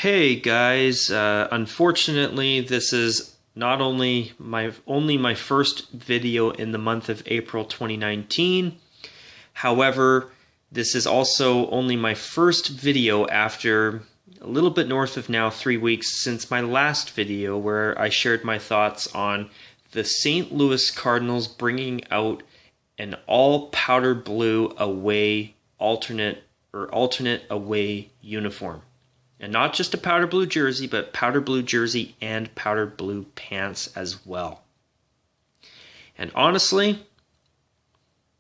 Hey guys, unfortunately this is not only my first video in the month of April 2019. However, this is also only my first video after a little bit north of now 3 weeks since my last video where I shared my thoughts on the St. Louis Cardinals bringing out an all powder blue away alternate away uniform. And not just a powder blue jersey, but powder blue jersey and powder blue pants as well. And honestly,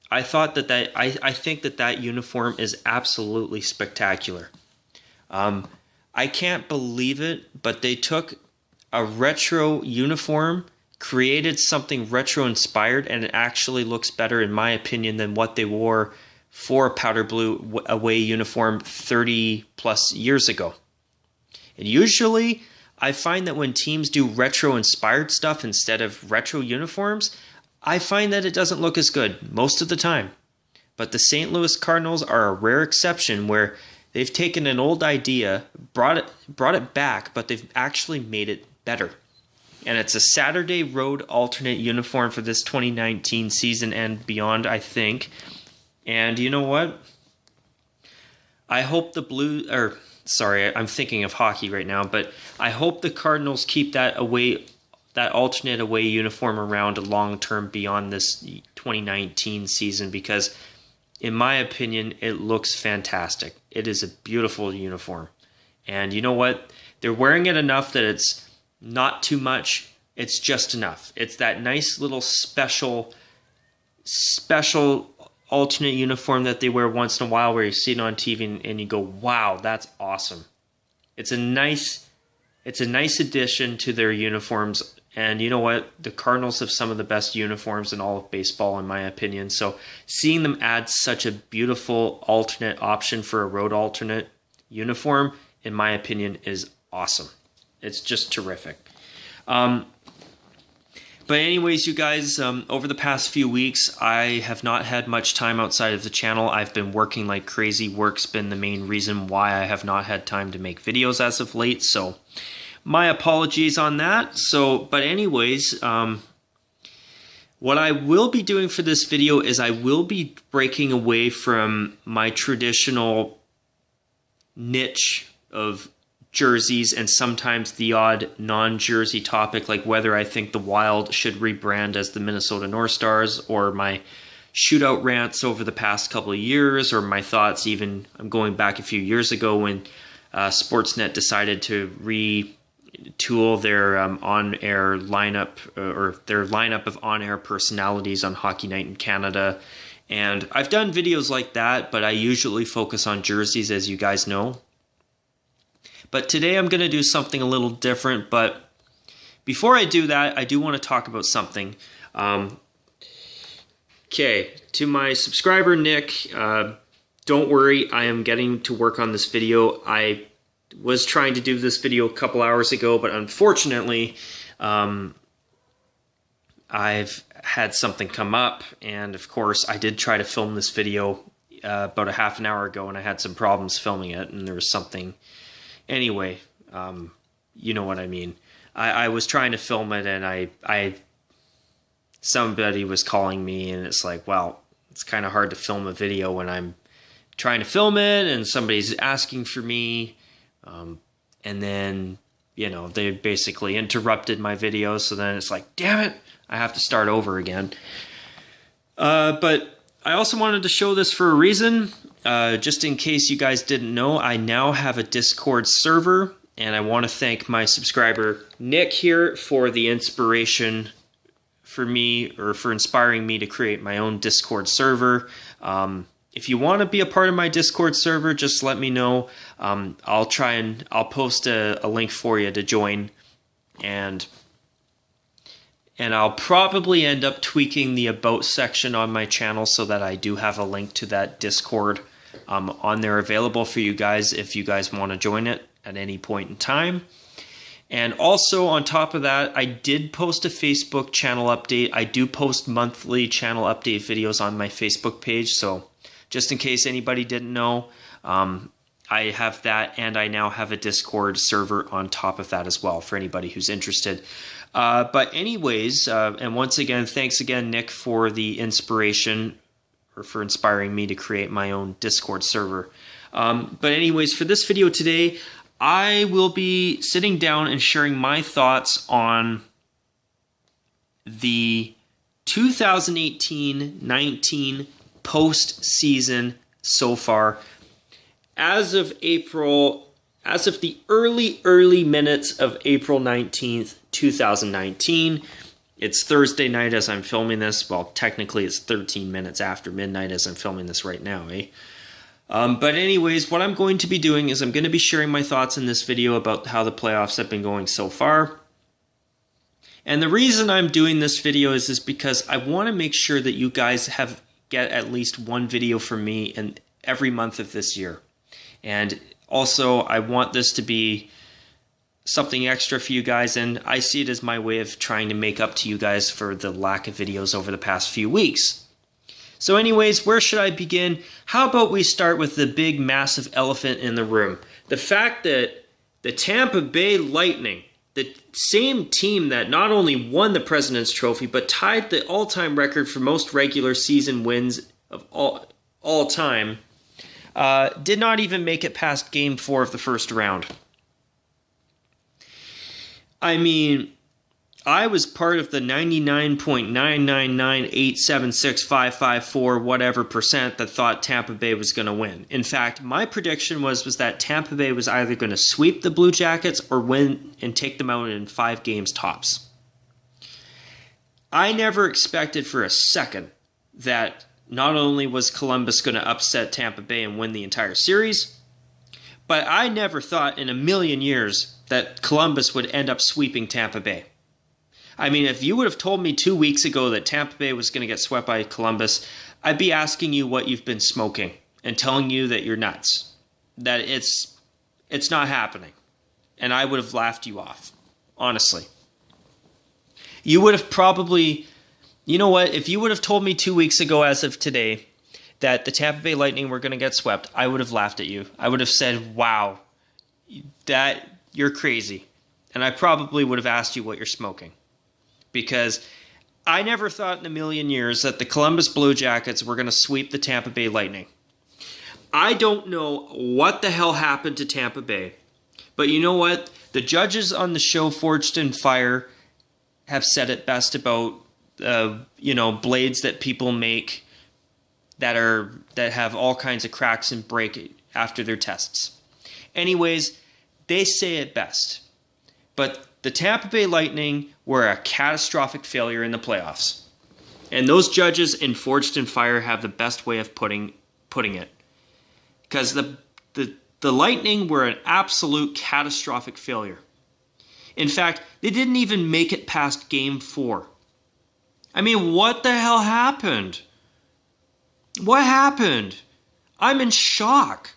I think that uniform is absolutely spectacular. I can't believe it, but they took a retro uniform, created something retro inspired, and it actually looks better in my opinion than what they wore for a powder blue away uniform 30 plus years ago. And usually, I find that when teams do retro-inspired stuff instead of retro uniforms, I find that it doesn't look as good most of the time. But the St. Louis Cardinals are a rare exception where they've taken an old idea, brought it back, but they've actually made it better. And it's a Saturday road alternate uniform for this 2019 season and beyond, I think. And you know what? I hope I'm thinking of hockey right now, but I hope the Cardinals keep that alternate away uniform around long term beyond this 2019 season because, in my opinion, it looks fantastic. It is a beautiful uniform. And you know what? They're wearing it enough that it's not too much. It's just enough. It's that nice little special alternate uniform that they wear once in a while where you see it on TV and you go, wow, that's awesome. It's a nice addition to their uniforms. And you know what? The Cardinals have some of the best uniforms in all of baseball, in my opinion. So seeing them add such a beautiful alternate option for a road alternate uniform, in my opinion, is awesome. It's just terrific. But anyways, you guys, over the past few weeks, I have not had much time outside of the channel. I've been working like crazy. Work's been the main reason why I have not had time to make videos as of late. So my apologies on that. But anyways, what I will be doing for this video is I will be breaking away from my traditional niche of jerseys and sometimes the odd non-jersey topic like whether I think the Wild should rebrand as the Minnesota North Stars, or my shootout rants over the past couple of years, or my thoughts even I'm going back a few years ago when Sportsnet decided to retool their on-air lineup or their lineup of on-air personalities on Hockey Night in Canada. And I've done videos like that, but I usually focus on jerseys, as you guys know. But today I'm going to do something a little different. But before I do that, I do want to talk about something. Okay, to my subscriber Nick, don't worry, I am getting to work on this video. I was trying to do this video a couple hours ago, but unfortunately, I've had something come up. And of course, I did try to film this video about a half an hour ago, and I had some problems filming it, and there was something... Anyway, you know what I mean. I was trying to film it, and somebody was calling me, and it's like, well, it's kind of hard to film a video when I'm trying to film it, and somebody's asking for me, and then, you know, they basically interrupted my video, so then it's like, damn it, I have to start over again. But I also wanted to show this for a reason. Just in case you guys didn't know, I now have a Discord server, and I want to thank my subscriber Nick here for the inspiration for me, or for inspiring me to create my own Discord server. If you want to be a part of my Discord server, just let me know. I'll post a link for you to join, and I'll probably end up tweaking the About section on my channel so that I do have a link to that Discord on there available for you guys if you guys want to join it at any point in time. And also on top of that, I did post a Facebook channel update. I do post monthly channel update videos on my Facebook page, so just in case anybody didn't know, I have that, and I now have a Discord server on top of that as well for anybody who's interested. But anyways, and once again, thanks again, Nick, for the inspiration, or for inspiring me to create my own Discord server. But anyways, for this video today, I will be sitting down and sharing my thoughts on the 2018-19 postseason so far. As of the early minutes of April 19th, 2019, it's Thursday night as I'm filming this. Well, technically it's 13 minutes after midnight as I'm filming this right now, eh? But anyways, what I'm going to be doing is I'm going to be sharing my thoughts in this video about how the playoffs have been going so far. And the reason I'm doing this video is because I want to make sure that you guys get at least one video from me in every month of this year. And also, I want this to be something extra for you guys, and I see it as my way of trying to make up to you guys for the lack of videos over the past few weeks. So anyways, where should I begin? How about we start with the big, massive elephant in the room? The fact that the Tampa Bay Lightning, the same team that not only won the President's Trophy, but tied the all-time record for most regular season wins of all time, did not even make it past Game 4 of the first round. I mean, I was part of the 99.999876554 whatever percent that thought Tampa Bay was going to win. In fact, my prediction was that Tampa Bay was either going to sweep the Blue Jackets or win and take them out in 5 games tops. I never expected for a second that not only was Columbus going to upset Tampa Bay and win the entire series, but I never thought in a million years that Columbus would end up sweeping Tampa Bay. I mean, if you would have told me 2 weeks ago that Tampa Bay was going to get swept by Columbus, I'd be asking you what you've been smoking and telling you that you're nuts, that it's not happening. And I would have laughed you off, honestly. You would have probably, you know what, if you would have told me 2 weeks ago as of today that the Tampa Bay Lightning were going to get swept, I would have laughed at you. I would have said, wow, that you're crazy. And I probably would have asked you what you're smoking. Because I never thought in a million years that the Columbus Blue Jackets were going to sweep the Tampa Bay Lightning. I don't know what the hell happened to Tampa Bay. But you know what? The judges on the show Forged in Fire have said it best about, blades that people make that have all kinds of cracks and break after their tests. Anyways, they say it best. But the Tampa Bay Lightning were a catastrophic failure in the playoffs. And those judges in Forged in Fire have the best way of putting it. Because the Lightning were an absolute catastrophic failure. In fact, they didn't even make it past Game 4. I mean, what the hell happened? What happened? I'm in shock.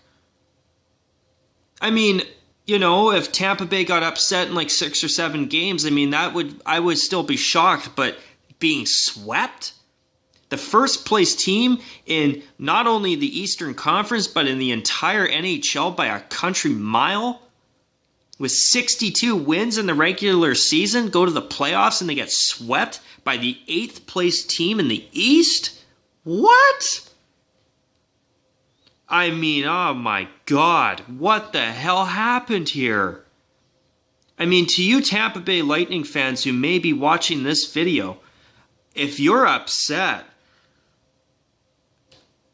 I mean, if Tampa Bay got upset in like 6 or 7 games, I mean, I would still be shocked, but being swept? The first place team in not only the Eastern Conference, but in the entire NHL by a country mile, with 62 wins in the regular season, go to the playoffs and they get swept by the 8th place team in the East? What? I mean, oh my God, what the hell happened here? I mean, to you Tampa Bay Lightning fans who may be watching this video, if you're upset,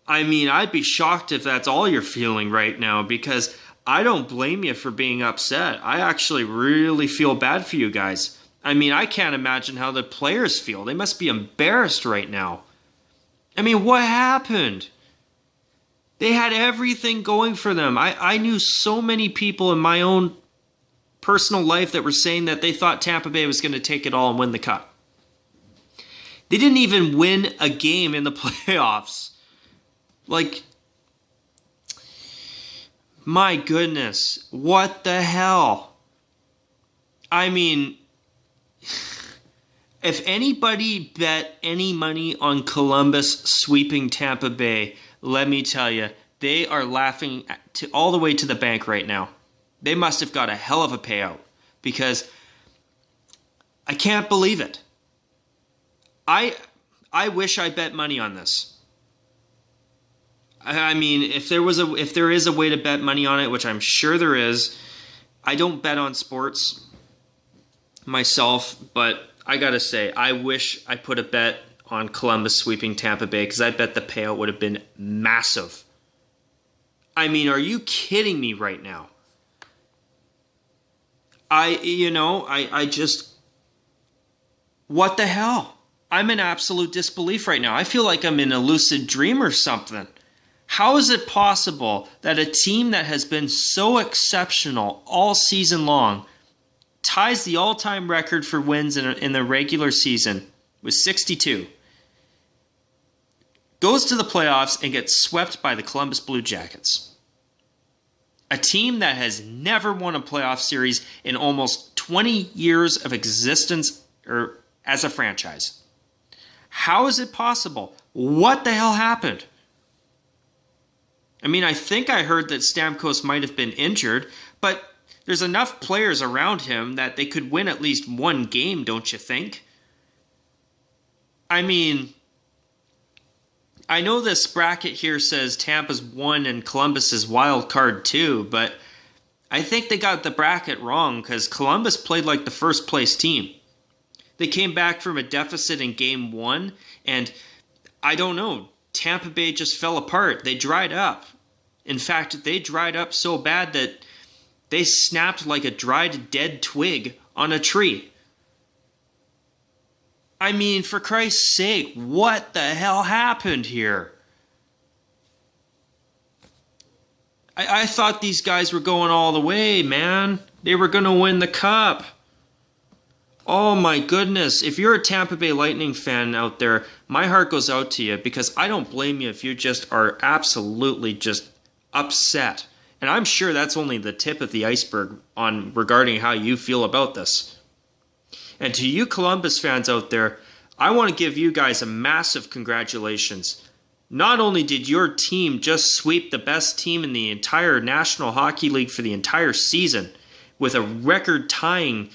I mean, I'd be shocked if that's all you're feeling right now, because I don't blame you for being upset. I actually really feel bad for you guys. I mean, I can't imagine how the players feel. They must be embarrassed right now. I mean, what happened? They had everything going for them. I knew so many people in my own personal life that were saying that they thought Tampa Bay was going to take it all and win the cup. They didn't even win a game in the playoffs. Like, my goodness, what the hell? I mean, if anybody bet any money on Columbus sweeping Tampa Bay, let me tell you, they are laughing all the way to the bank right now. They must have got a hell of a payout because I can't believe it. I wish I bet money on this. I mean, if there is a way to bet money on it, which I'm sure there is, I don't bet on sports myself, but I gotta say, I wish I put a bet on Columbus sweeping Tampa Bay because I bet the payout would have been massive. I mean, are you kidding me right now? I just, what the hell? I'm in absolute disbelief right now. I feel like I'm in a lucid dream or something. How is it possible that a team that has been so exceptional all season long ties the all-time record for wins in the regular season with 62, goes to the playoffs and gets swept by the Columbus Blue Jackets? A team that has never won a playoff series in almost 20 years of existence or as a franchise. How is it possible? What the hell happened? I mean, I think I heard that Stamkos might have been injured, but there's enough players around him that they could win at least one game, don't you think? I mean, I know this bracket here says Tampa's 1 and Columbus is wild card 2, but I think they got the bracket wrong because Columbus played like the first place team. They came back from a deficit in game 1, and I don't know, Tampa Bay just fell apart. They dried up. In fact, they dried up so bad that they snapped like a dried dead twig on a tree. I mean, for Christ's sake, what the hell happened here? I thought these guys were going all the way, man. They were going to win the cup. Oh my goodness. If you're a Tampa Bay Lightning fan out there, my heart goes out to you because I don't blame you if you just are absolutely just upset. And I'm sure that's only the tip of the iceberg regarding how you feel about this. And to you Columbus fans out there, I want to give you guys a massive congratulations. Not only did your team just sweep the best team in the entire National Hockey League for the entire season with a record-tying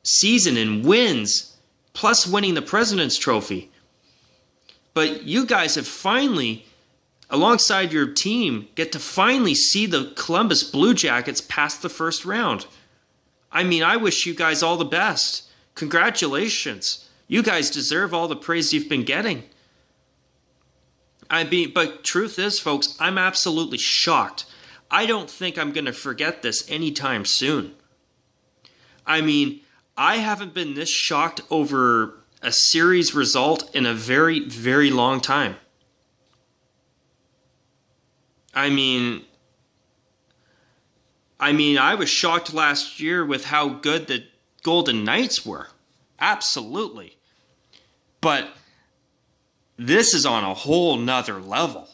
season in wins, plus winning the President's Trophy, but you guys have finally, alongside your team, get to finally see the Columbus Blue Jackets past the first round. I mean, I wish you guys all the best. Congratulations. You guys deserve all the praise you've been getting. But truth is, folks, I'm absolutely shocked. I don't think I'm going to forget this anytime soon. I mean, I haven't been this shocked over a series result in a very, very long time. I mean, I was shocked last year with how good the Golden Knights were. Absolutely. But this is on a whole nother level.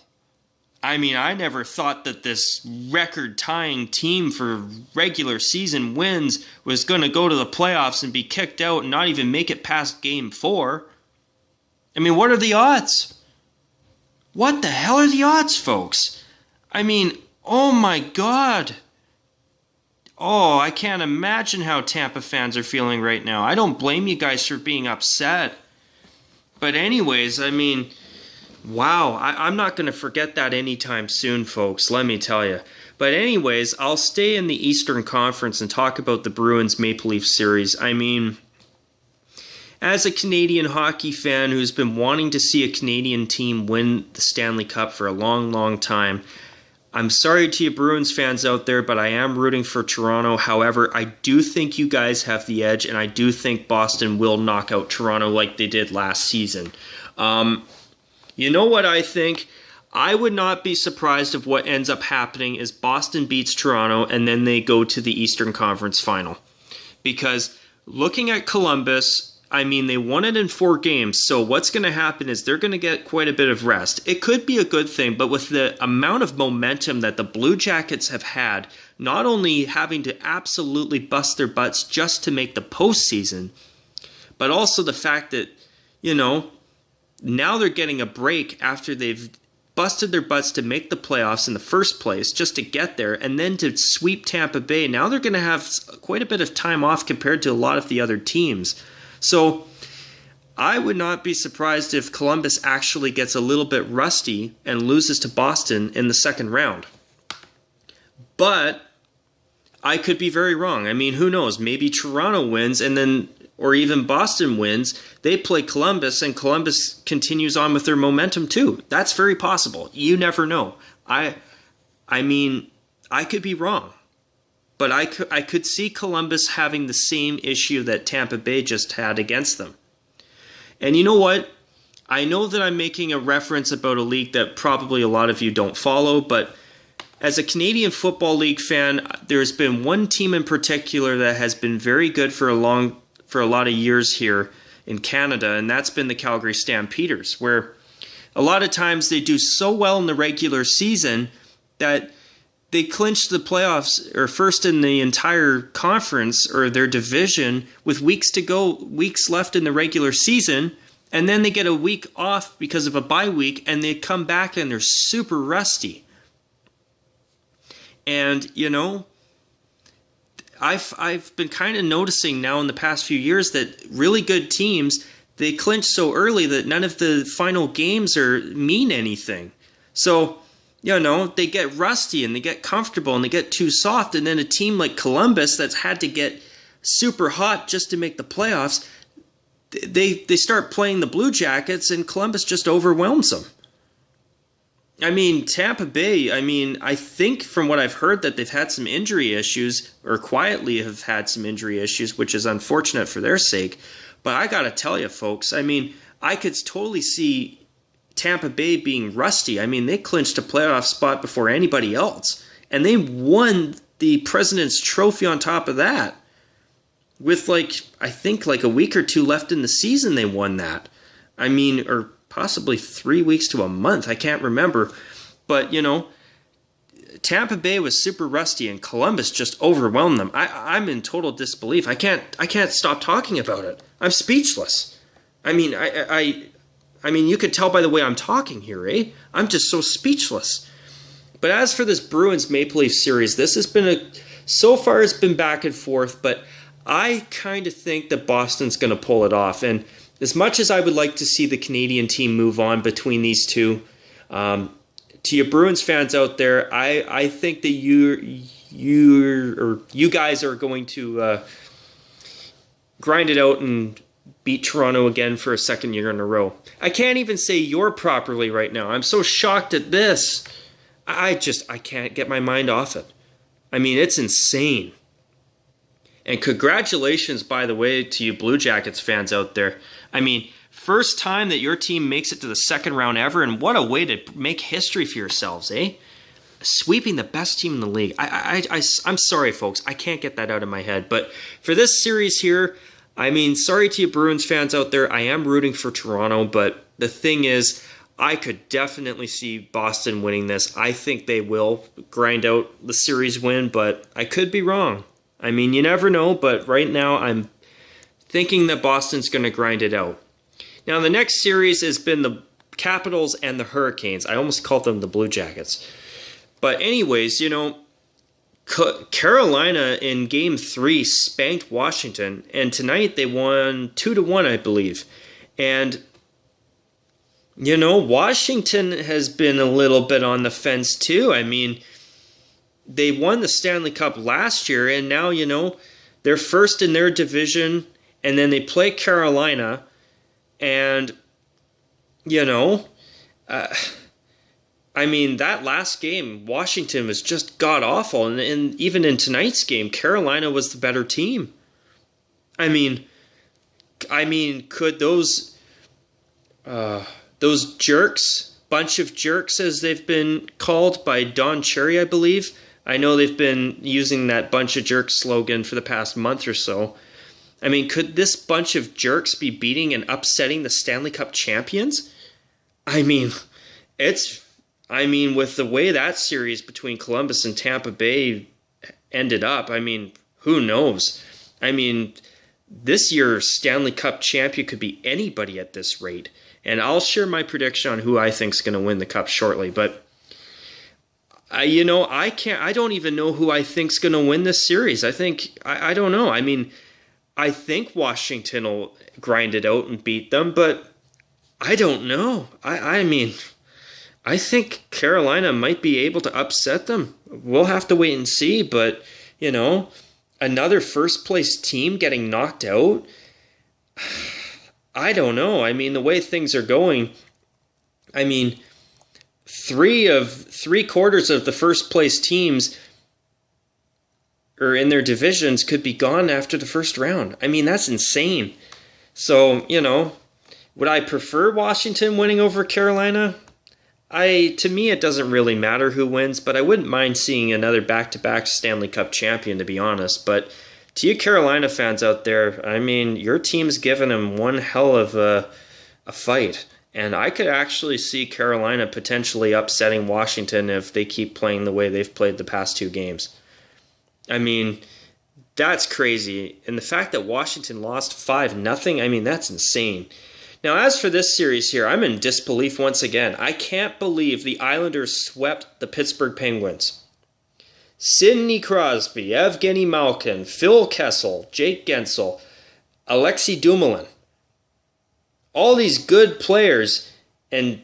I mean, I never thought that this record-tying team for regular season wins was going to go to the playoffs and be kicked out and not even make it past Game 4. I mean, what are the odds? What the hell are the odds, folks? I mean, oh my God. Oh, I can't imagine how Tampa fans are feeling right now. I don't blame you guys for being upset. But anyways, I mean, wow, I'm not going to forget that anytime soon, folks, let me tell you. But anyways, I'll stay in the Eastern Conference and talk about the Bruins Maple Leaf series. I mean, as a Canadian hockey fan who's been wanting to see a Canadian team win the Stanley Cup for a long, long time, I'm sorry to you Bruins fans out there, but I am rooting for Toronto. However, I do think you guys have the edge, and I do think Boston will knock out Toronto like they did last season. You know what I think? I would not be surprised if what ends up happening is Boston beats Toronto, and then they go to the Eastern Conference Final. Because looking at Columbus, I mean, they won it in 4 games, so what's going to happen is they're going to get quite a bit of rest. It could be a good thing, but with the amount of momentum that the Blue Jackets have had, not only having to absolutely bust their butts just to make the postseason, but also the fact that, you know, now they're getting a break after they've busted their butts to make the playoffs in the first place just to get there, and then to sweep Tampa Bay. Now they're going to have quite a bit of time off compared to a lot of the other teams. So I would not be surprised if Columbus actually gets a little bit rusty and loses to Boston in the second round. But I could be very wrong. I mean, who knows? Maybe Toronto wins and then, or even Boston wins. They play Columbus and Columbus continues on with their momentum too. That's very possible. You never know. I mean, I could be wrong. But I could see Columbus having the same issue that Tampa Bay just had against them. And you know what? I know that I'm making a reference about a league that probably a lot of you don't follow, but as a Canadian Football League fan, there's been one team in particular that has been very good for a lot of years here in Canada, and that's been the Calgary Stampeders, where a lot of times they do so well in the regular season that they clinch the playoffs, or first in the entire conference or their division with weeks to go, weeks left in the regular season, and then they get a week off because of a bye week, and they come back and they're super rusty. And, you know, I've been kind of noticing now in the past few years that really good teams, they clinch so early that none of the final games mean anything. So, you know, they get rusty and they get comfortable and they get too soft. And then a team like Columbus that's had to get super hot just to make the playoffs, they start playing the Blue Jackets and Columbus just overwhelms them. I mean, Tampa Bay, I think from what I've heard that they've had some injury issues, or quietly have had some injury issues, which is unfortunate for their sake. But I got to tell you, folks, I could totally see Tampa Bay being rusty. They clinched a playoff spot before anybody else. And they won the President's Trophy on top of that. With I think a week or two left in the season they won that. Or possibly 3 weeks to a month. I can't remember. But, you know, Tampa Bay was super rusty and Columbus just overwhelmed them. I'm in total disbelief. I can't stop talking about it. I'm speechless. You could tell by the way I'm talking here, eh? I'm just so speechless. But as for this Bruins Maple Leaf series, this has been so far it's been back and forth, but I kind of think that Boston's going to pull it off. And as much as I would like to see the Canadian team move on between these two, to you Bruins fans out there, I think that you guys are going to grind it out and beat Toronto again for a second year in a row. I can't even say you're properly right now. I'm so shocked at this. I can't get my mind off it. It's insane. And congratulations, by the way, to you Blue Jackets fans out there. First time that your team makes it to the second round ever, and what a way to make history for yourselves, eh? Sweeping the best team in the league. I'm sorry, folks. I can't get that out of my head. But for this series here, sorry to you Bruins fans out there. I am rooting for Toronto, but the thing is, I could definitely see Boston winning this. I think they will grind out the series win, but I could be wrong. You never know, but right now I'm thinking that Boston's going to grind it out. Now, the next series has been the Capitals and the Hurricanes. I almost called them the Blue Jackets. But anyways, you know, Carolina in Game 3 spanked Washington, and tonight they won 2-1, I believe. And, you know, Washington has been a little bit on the fence too. They won the Stanley Cup last year, and now, you know, they're first in their division, and then they play Carolina, and, you know, that last game, Washington was just god-awful, and even in tonight's game, Carolina was the better team. Could those jerks, bunch of jerks as they've been called by Don Cherry, I believe. I know they've been using that bunch of jerks slogan for the past month or so. Could this bunch of jerks be beating and upsetting the Stanley Cup champions? With the way that series between Columbus and Tampa Bay ended up, who knows? This year's Stanley Cup champion could be anybody at this rate. And I'll share my prediction on who I think is going to win the Cup shortly. But I don't even know who I think's going to win this series. I don't know. I mean, I think Washington will grind it out and beat them, but I don't know. I mean, I think Carolina might be able to upset them. We'll have to wait and see, but, another first-place team getting knocked out? I don't know. I mean, the way things are going, I mean, three-quarters of the first-place teams or in their divisions could be gone after the first round. I mean, that's insane. So, would I prefer Washington winning over Carolina? To me, it doesn't really matter who wins, but I wouldn't mind seeing another back-to-back Stanley Cup champion, to be honest. But to you Carolina fans out there, I mean, your team's given them one hell of a fight. And I could actually see Carolina potentially upsetting Washington if they keep playing the way they've played the past 2 games. I mean, that's crazy. And the fact that Washington lost 5-0, I mean, that's insane. Now, as for this series here, I'm in disbelief once again. I can't believe the Islanders swept the Pittsburgh Penguins. Sidney Crosby, Evgeny Malkin, Phil Kessel, Jake Gensel, Alexei Dumoulin. All these good players, and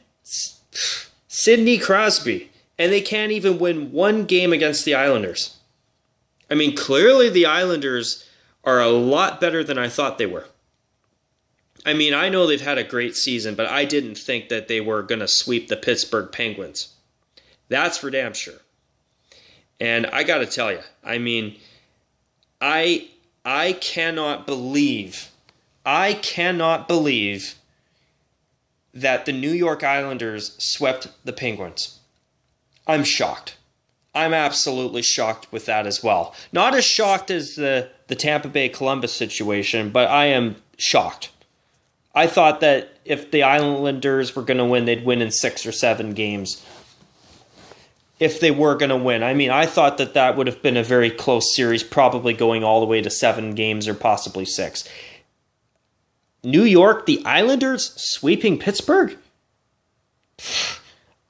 Sidney Crosby, and they can't even win one game against the Islanders. I mean, clearly the Islanders are a lot better than I thought they were. I mean, I know they've had a great season, but I didn't think that they were going to sweep the Pittsburgh Penguins. That's for damn sure. And I got to tell you, I mean, I cannot believe that the New York Islanders swept the Penguins. I'm shocked. I'm absolutely shocked with that as well. Not as shocked as the Tampa Bay Columbus situation, but I am shocked. I thought that if the Islanders were going to win, they'd win in 6 or 7 games. If they were going to win. I mean, I thought that would have been a very close series, probably going all the way to 7 games or possibly 6. New York, the Islanders sweeping Pittsburgh?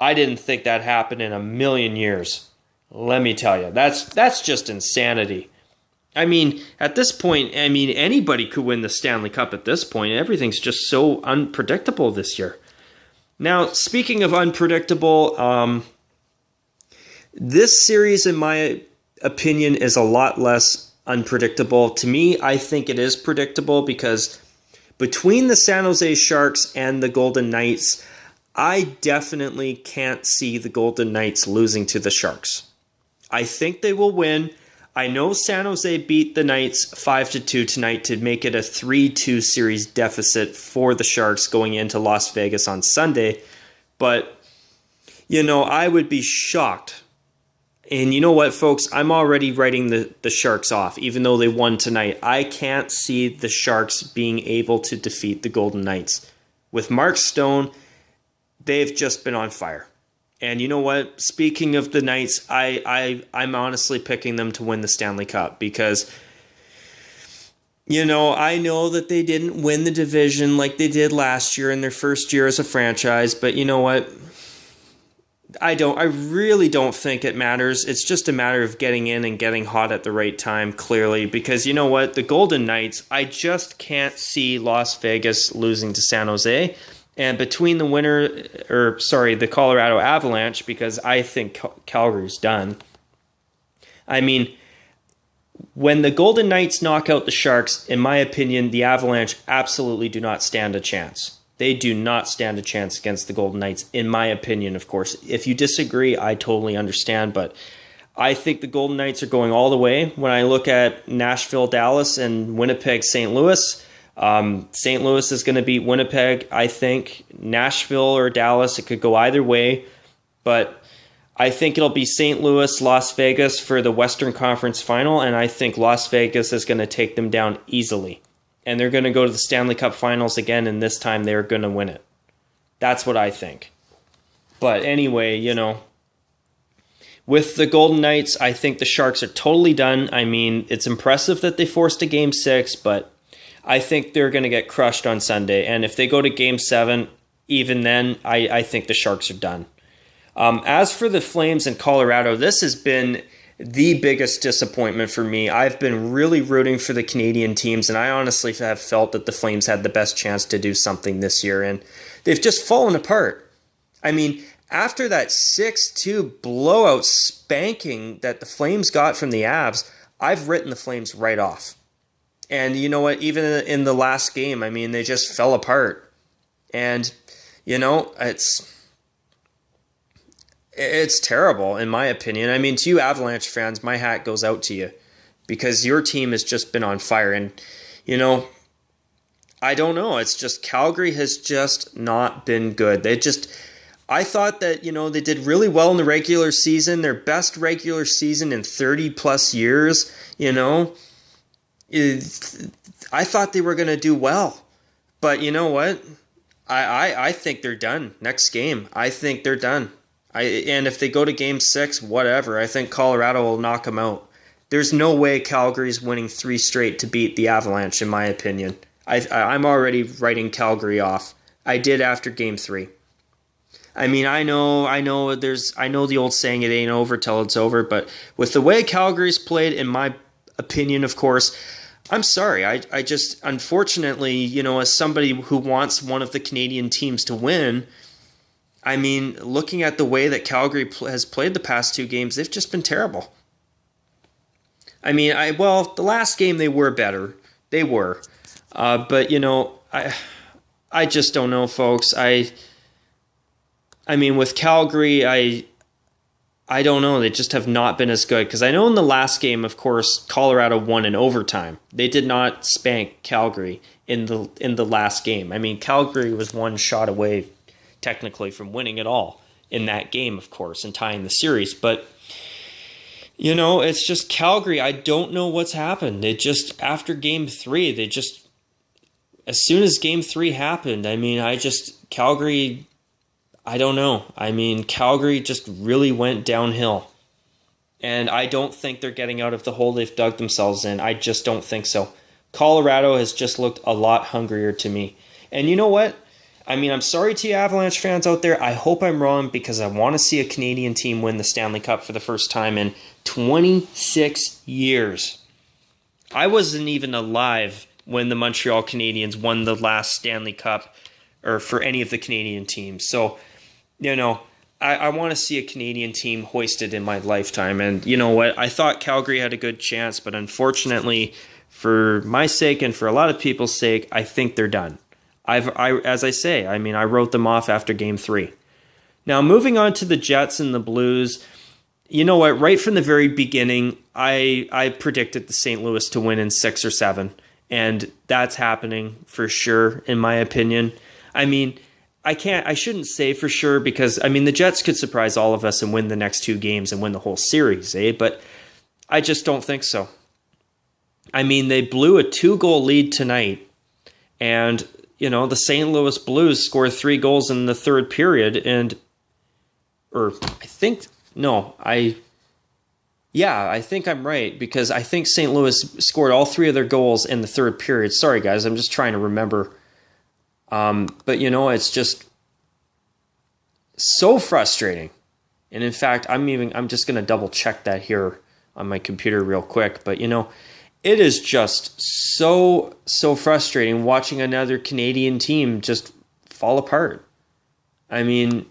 I didn't think that happened in a million years. Let me tell you, that's just insanity. I mean, at this point, anybody could win the Stanley Cup at this point. Everything's just so unpredictable this year. Now, speaking of unpredictable, this series, in my opinion, is a lot less unpredictable. To me, I think it is predictable because between the San Jose Sharks and the Golden Knights, I definitely can't see the Golden Knights losing to the Sharks. I think they will win. I know San Jose beat the Knights 5-2 tonight to make it a 3-2 series deficit for the Sharks going into Las Vegas on Sunday. But, I would be shocked. And you know what, folks? I'm already writing the Sharks off, even though they won tonight. I can't see the Sharks being able to defeat the Golden Knights. With Mark Stone, they've just been on fire. And you know what? Speaking of the Knights, I'm honestly picking them to win the Stanley Cup because, I know that they didn't win the division like they did last year in their first year as a franchise, but you know what? I really don't think it matters. It's just a matter of getting in and getting hot at the right time, clearly, because you know what? The Golden Knights, I just can't see Las Vegas losing to San Jose. And between the Colorado Avalanche, because I think Calgary's done. I mean, when the Golden Knights knock out the Sharks, in my opinion, the Avalanche absolutely do not stand a chance. They do not stand a chance against the Golden Knights, in my opinion, of course. If you disagree, I totally understand, but I think the Golden Knights are going all the way. When I look at Nashville, Dallas, and Winnipeg, St. Louis, St. Louis is going to beat Winnipeg, I think. Nashville or Dallas, it could go either way. But I think it'll be St. Louis, Las Vegas for the Western Conference Final, and I think Las Vegas is going to take them down easily. And they're going to go to the Stanley Cup Finals again, and this time they're going to win it. That's what I think. But anyway, with the Golden Knights, I think the Sharks are totally done. I mean, it's impressive that they forced a Game 6, but I think they're going to get crushed on Sunday. And if they go to Game 7, even then, I think the Sharks are done. As for the Flames in Colorado, this has been the biggest disappointment for me. I've been really rooting for the Canadian teams, and I honestly have felt that the Flames had the best chance to do something this year, and they've just fallen apart. I mean, after that 6-2 blowout spanking that the Flames got from the Avs, I've written the Flames right off. And you know what? Even in the last game, I mean, they just fell apart. And, you know, it's terrible, in my opinion. I mean, to you Avalanche fans, my hat goes out to you because your team has just been on fire. And, you know, I don't know. It's just Calgary has just not been good. I thought that, you know, they did really well in the regular season, their best regular season in 30-plus years, you know. I thought they were going to do well. But you know what? I think they're done next game. I think they're done. And if they go to Game 6, whatever, I think Colorado will knock them out. There's no way Calgary's winning 3 straight to beat the Avalanche, in my opinion. I'm already writing Calgary off. I did after Game 3. I mean, I know the old saying, it ain't over till it's over, but with the way Calgary's played, in my opinion, of course, I'm sorry. I just, unfortunately, you know, as somebody who wants one of the Canadian teams to win, I mean, looking at the way that Calgary has played the past 2 games, they've just been terrible. I mean, the last game they were better. They were. But, you know, I just don't know, folks. I mean, with Calgary, I don't know. They just have not been as good. Because I know in the last game, of course, Colorado won in overtime. They did not spank Calgary in the last game. I mean, Calgary was 1 shot away, technically, from winning it all in that game, of course, and tying the series. But, you know, it's just Calgary. I don't know what's happened. After Game 3, as soon as Game 3 happened, I mean, Calgary, I don't know. I mean, Calgary just really went downhill. And I don't think they're getting out of the hole they've dug themselves in. I just don't think so. Colorado has just looked a lot hungrier to me. And you know what? I mean, I'm sorry to you Avalanche fans out there. I hope I'm wrong because I want to see a Canadian team win the Stanley Cup for the first time in 26 years. I wasn't even alive when the Montreal Canadiens won the last Stanley Cup or for any of the Canadian teams. So, you know, I want to see a Canadian team hoisted in my lifetime. And you know what? I thought Calgary had a good chance, but unfortunately, for my sake and for a lot of people's sake, I think they're done. As I say, I mean, I wrote them off after Game 3. Now, moving on to the Jets and the Blues, you know what? Right from the very beginning, I predicted the St. Louis to win in 6 or 7, and that's happening for sure, in my opinion. I mean, I shouldn't say for sure because, I mean, the Jets could surprise all of us and win the next 2 games and win the whole series, but I just don't think so. I mean, they blew a 2-goal lead tonight, and you know, the St. Louis Blues scored 3 goals in the third period, I think I'm right, because I think St. Louis scored all 3 of their goals in the third period. Sorry, guys, I'm just trying to remember. But, you know, it's just so frustrating. And in fact, I'm just going to double check that here on my computer real quick. But, you know, it is just so frustrating watching another Canadian team just fall apart. I mean,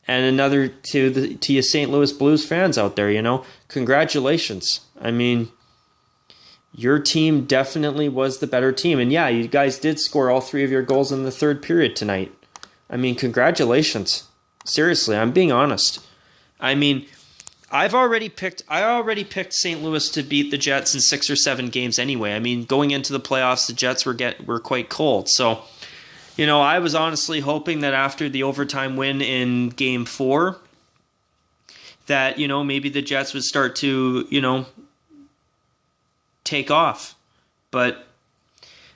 and another to you St. Louis Blues fans out there, you know, congratulations. I mean, your team definitely was the better team. And yeah, you guys did score all 3 of your goals in the third period tonight. I mean, congratulations. Seriously, I'm being honest. I mean, I already picked St. Louis to beat the Jets in 6 or 7 games anyway. I mean, going into the playoffs, the Jets were quite cold. So, you know, I was honestly hoping that after the overtime win in Game 4, that, you know, maybe the Jets would start to, you know, take off. But,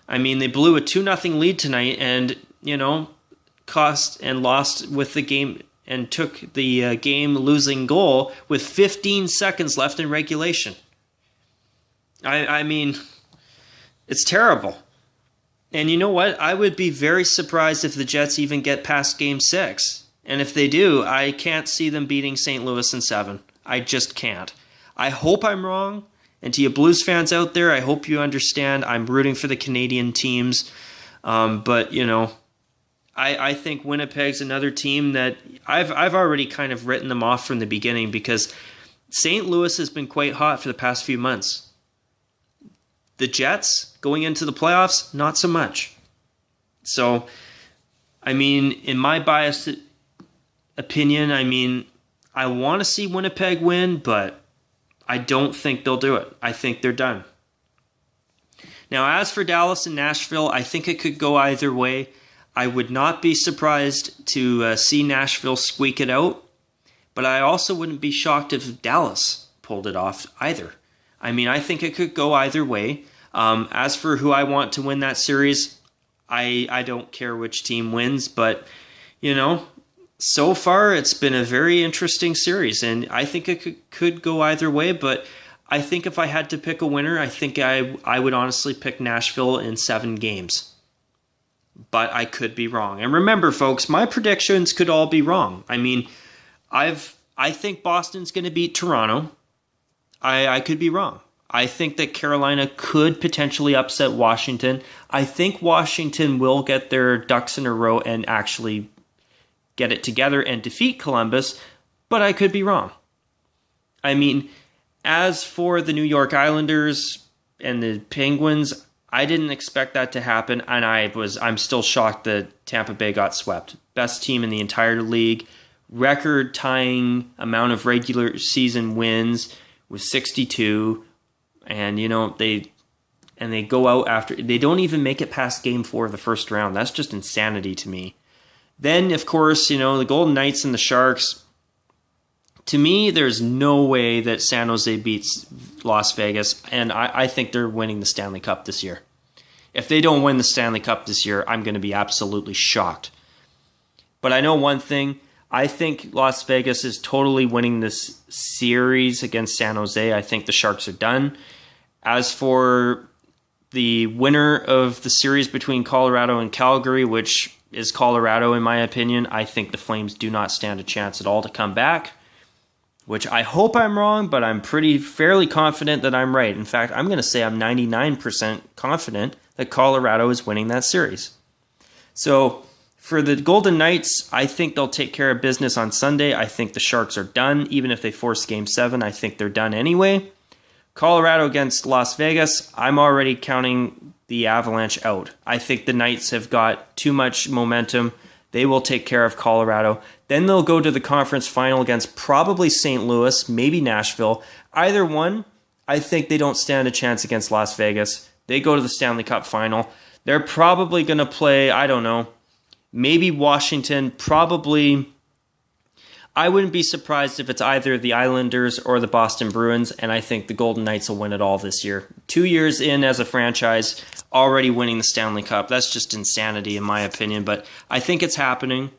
I mean, they blew a 2-0 lead tonight and, you know, lost with the game and took the game-losing goal with 15 seconds left in regulation. I mean, it's terrible. And you know what? I would be very surprised if the Jets even get past Game 6. And if they do, I can't see them beating St. Louis in 7. I just can't. I hope I'm wrong. And to you Blues fans out there, I hope you understand I'm rooting for the Canadian teams. But, you know, I think Winnipeg's another team that I've already kind of written them off from the beginning because St. Louis has been quite hot for the past few months. The Jets, going into the playoffs, not so much. So, I mean, in my biased opinion, I mean, I want to see Winnipeg win, but I don't think they'll do it. I think they're done. Now, as for Dallas and Nashville, I think it could go either way. I would not be surprised to see Nashville squeak it out, but I also wouldn't be shocked if Dallas pulled it off either. I mean, I think it could go either way. As for who I want to win that series, I don't care which team wins, but, you know, so far it's been a very interesting series, and I think it could go either way, but I think if I had to pick a winner, I think I would honestly pick Nashville in 7 games. But I could be wrong. And remember, folks, my predictions could all be wrong. I mean, I think Boston's going to beat Toronto. I could be wrong. I think that Carolina could potentially upset Washington. I think Washington will get their ducks in a row and actually get it together and defeat Columbus, but I could be wrong. I mean, as for the New York Islanders and the Penguins, I didn't expect that to happen, and I'm still shocked that Tampa Bay got swept. Best team in the entire league, record-tying amount of regular season wins with 62, and you know they go out after they don't even make it past Game 4 of the first round. That's just insanity to me. Then, of course, you know, the Golden Knights and the Sharks. To me, there's no way that San Jose beats Las Vegas, and I think they're winning the Stanley Cup this year. If they don't win the Stanley Cup this year, I'm going to be absolutely shocked. But I know one thing. I think Las Vegas is totally winning this series against San Jose. I think the Sharks are done. As for the winner of the series between Colorado and Calgary, which is Colorado in my opinion, I think the Flames do not stand a chance at all to come back, which I hope I'm wrong, but I'm fairly confident that I'm right. In fact, I'm going to say I'm 99% confident that Colorado is winning that series. So, for the Golden Knights, I think they'll take care of business on Sunday. I think the Sharks are done. Even if they force Game 7, I think they're done anyway. Colorado against Las Vegas, I'm already counting the Avalanche out. I think the Knights have got too much momentum. They will take care of Colorado. Then they'll go to the conference final against probably St. Louis, maybe Nashville. Either one, I think they don't stand a chance against Las Vegas. They go to the Stanley Cup final. They're probably going to play, I don't know, maybe Washington, probably. I wouldn't be surprised if it's either the Islanders or the Boston Bruins, and I think the Golden Knights will win it all this year. 2 years in as a franchise, already winning the Stanley Cup. That's just insanity in my opinion, but I think it's happening.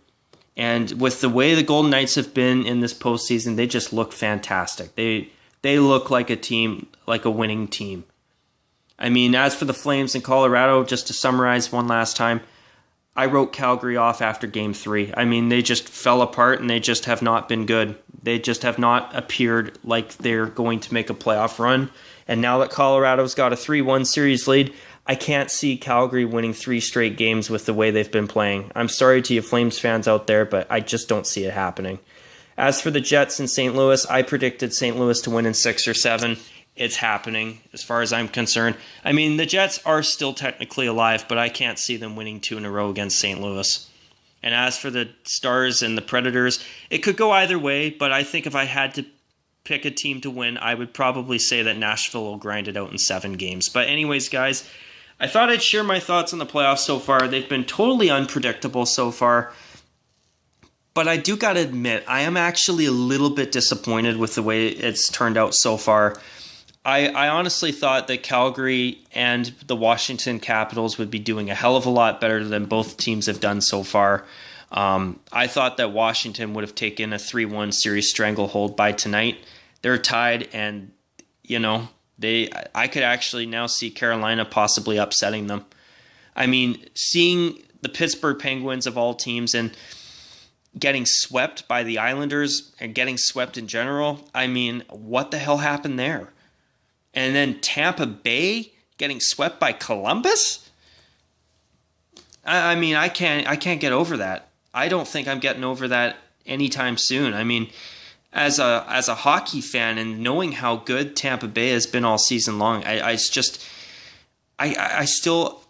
And with the way the Golden Knights have been in this postseason, they just look fantastic. They look like a team, like a winning team. I mean, as for the Flames in Colorado, just to summarize one last time, I wrote Calgary off after Game 3. I mean, they just fell apart and they just have not been good. They just have not appeared like they're going to make a playoff run. And now that Colorado's got a 3-1 series lead, I can't see Calgary winning 3 straight games with the way they've been playing. I'm sorry to you Flames fans out there, but I just don't see it happening. As for the Jets in St. Louis, I predicted St. Louis to win in 6 or 7. It's happening, as far as I'm concerned. I mean, the Jets are still technically alive, but I can't see them winning 2 in a row against St. Louis. And as for the Stars and the Predators, it could go either way, but I think if I had to pick a team to win, I would probably say that Nashville will grind it out in 7 games. But anyways, guys, I thought I'd share my thoughts on the playoffs so far. They've been totally unpredictable so far. But I do got to admit, I am actually a little bit disappointed with the way it's turned out so far. I honestly thought that Calgary and the Washington Capitals would be doing a hell of a lot better than both teams have done so far. I thought that Washington would have taken a 3-1 series stranglehold by tonight. They're tied, and you know I could actually now see Carolina possibly upsetting them. I mean, seeing the Pittsburgh Penguins of all teams and getting swept by the Islanders and getting swept in general, I mean, what the hell happened there? And then Tampa Bay getting swept by Columbus? I mean, I can't get over that. I don't think I'm getting over that anytime soon. I mean, as a hockey fan and knowing how good Tampa Bay has been all season long, I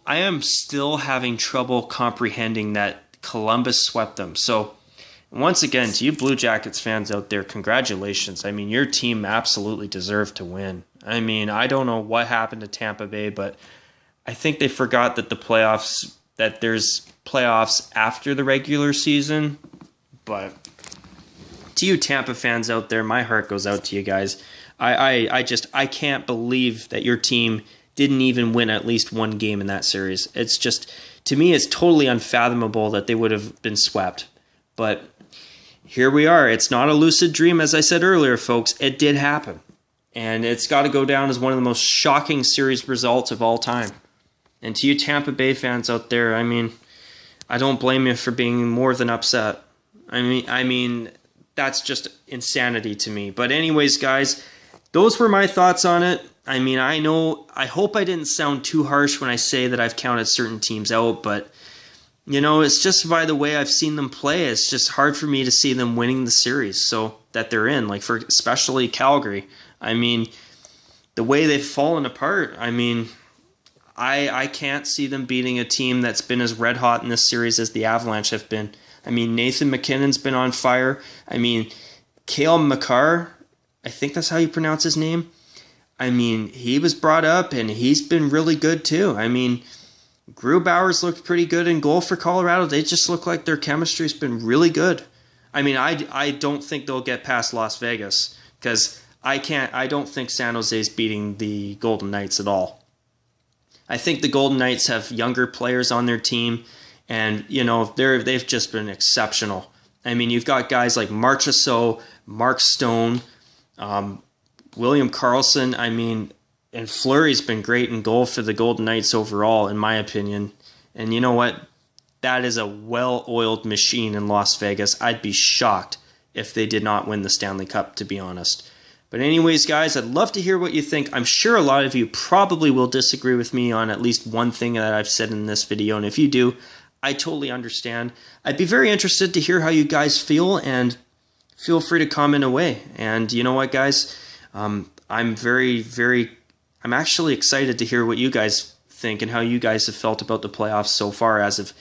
am still having trouble comprehending that Columbus swept them. So once again, to you Blue Jackets fans out there, congratulations. I mean, your team absolutely deserved to win. I mean, I don't know what happened to Tampa Bay, but I think they forgot that that there's playoffs after the regular season. But to you Tampa fans out there, my heart goes out to you guys. I can't believe that your team didn't even win at least one game in that series. It's just, to me, it's totally unfathomable that they would have been swept. But here we are. It's not a lucid dream, as I said earlier, folks. It did happen. And it's got to go down as one of the most shocking series results of all time. And to you Tampa Bay fans out there, I mean, I don't blame you for being more than upset. I mean, that's just insanity to me. But anyways, guys, those were my thoughts on it. I mean, I hope I didn't sound too harsh when I say that I've counted certain teams out, but, you know, it's just by the way I've seen them play. It's just hard for me to see them winning the series so that they're in, like for especially Calgary. I mean, the way they've fallen apart, I mean, I can't see them beating a team that's been as red hot in this series as the Avalanche have been. I mean, Nathan McKinnon's been on fire. I mean, Cale Makar, I think that's how you pronounce his name. I mean, he was brought up and he's been really good too. I mean, Grubauer's looked pretty good in goal for Colorado. They just look like their chemistry's been really good. I mean, I don't think they'll get past Las Vegas because I don't think San Jose's beating the Golden Knights at all. I think the Golden Knights have younger players on their team, and you know they've just been exceptional. I mean, you've got guys like Marchessault, Mark Stone, William Karlsson. I mean, and Fleury's been great in goal for the Golden Knights overall, in my opinion. And you know what? That is a well-oiled machine in Las Vegas. I'd be shocked if they did not win the Stanley Cup, to be honest. But anyways, guys, I'd love to hear what you think. I'm sure a lot of you probably will disagree with me on at least one thing that I've said in this video. And if you do, I totally understand. I'd be very interested to hear how you guys feel, and feel free to comment away. And you know what, guys? I'm actually excited to hear what you guys think and how you guys have felt about the playoffs so far as of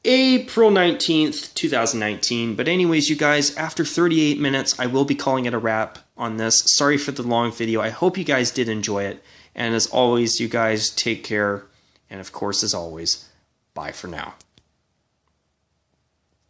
April 19th, 2019. But anyways, you guys, after 38 minutes, I will be calling it a wrap on this. Sorry for the long video. I hope you guys did enjoy it. And as always, you guys take care. And of course, as always, bye for now.